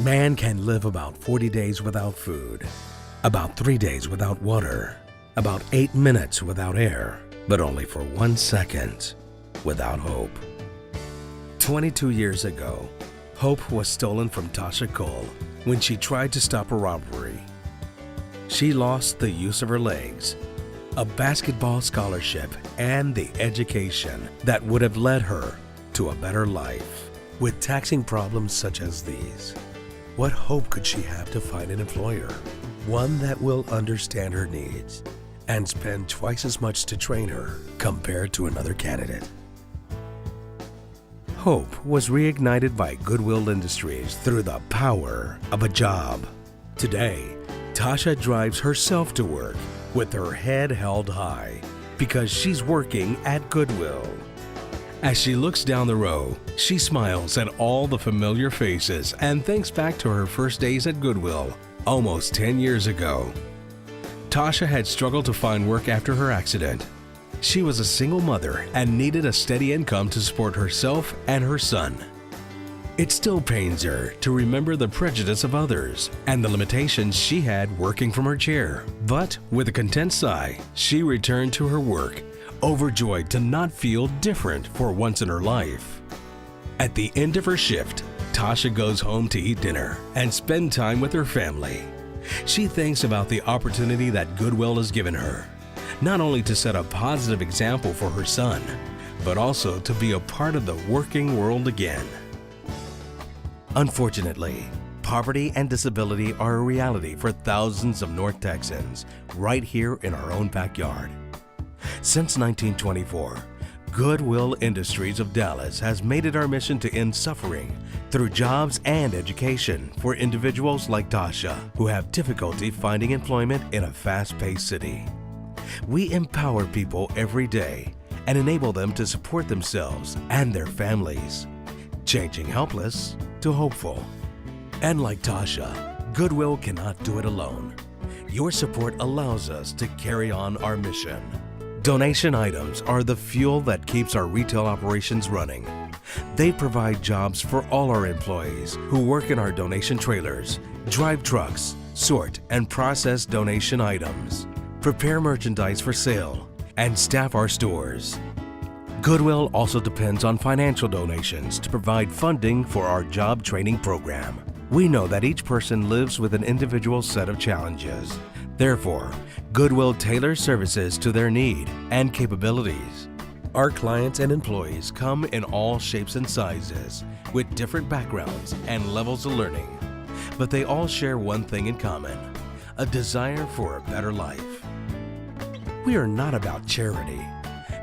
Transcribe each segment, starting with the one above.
Man can live about 40 days without food, about 3 days without water, about 8 minutes without air, but only for 1 second without hope. 22 years ago, hope was stolen from Tasha Cole when she tried to stop a robbery. She lost the use of her legs, a basketball scholarship, and the education that would have led her to a better life. With taxing problems such as these, what hope could she have to find an employer? One that will understand her needs and spend twice as much to train her compared to another candidate. Hope was reignited by Goodwill Industries through the power of a job. Today, Tasha drives herself to work with her head held high because she's working at Goodwill. As she looks down the row, she smiles at all the familiar faces and thinks back to her first days at Goodwill almost 10 years ago. Tasha had struggled to find work after her accident. She was a single mother and needed a steady income to support herself and her son. It still pains her to remember the prejudice of others and the limitations she had working from her chair. But with a content sigh, she returned to her work, overjoyed to not feel different for once in her life. At the end of her shift, Tasha goes home to eat dinner and spend time with her family. She thinks about the opportunity that Goodwill has given her, not only to set a positive example for her son, but also to be a part of the working world again. Unfortunately, poverty and disability are a reality for thousands of North Texans right here in our own backyard. Since 1924, Goodwill Industries of Dallas has made it our mission to end suffering through jobs and education for individuals like Tasha who have difficulty finding employment in a fast-paced city. We empower people every day and enable them to support themselves and their families, changing helpless to hopeful. And like Tasha, Goodwill cannot do it alone. Your support allows us to carry on our mission. Donation items are the fuel that keeps our retail operations running. They provide jobs for all our employees who work in our donation trailers, drive trucks, sort and process donation items, prepare merchandise for sale, and staff our stores. Goodwill also depends on financial donations to provide funding for our job training program. We know that each person lives with an individual set of challenges. Therefore, Goodwill tailors services to their need and capabilities. Our clients and employees come in all shapes and sizes, with different backgrounds and levels of learning. But they all share one thing in common: a desire for a better life. We are not about charity.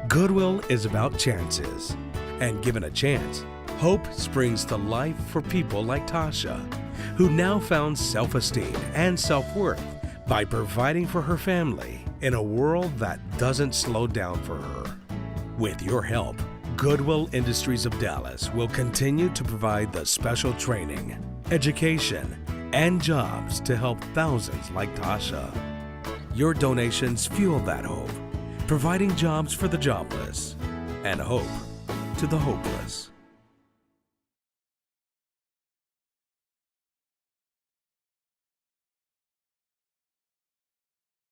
Goodwill is about chances. And given a chance, hope springs to life for people like Tasha, who now found self-esteem and self-worth by providing for her family in a world that doesn't slow down for her. With your help, Goodwill Industries of Dallas will continue to provide the special training, education, and jobs to help thousands like Tasha. Your donations fuel that hope, providing jobs for the jobless and hope to the hopeless.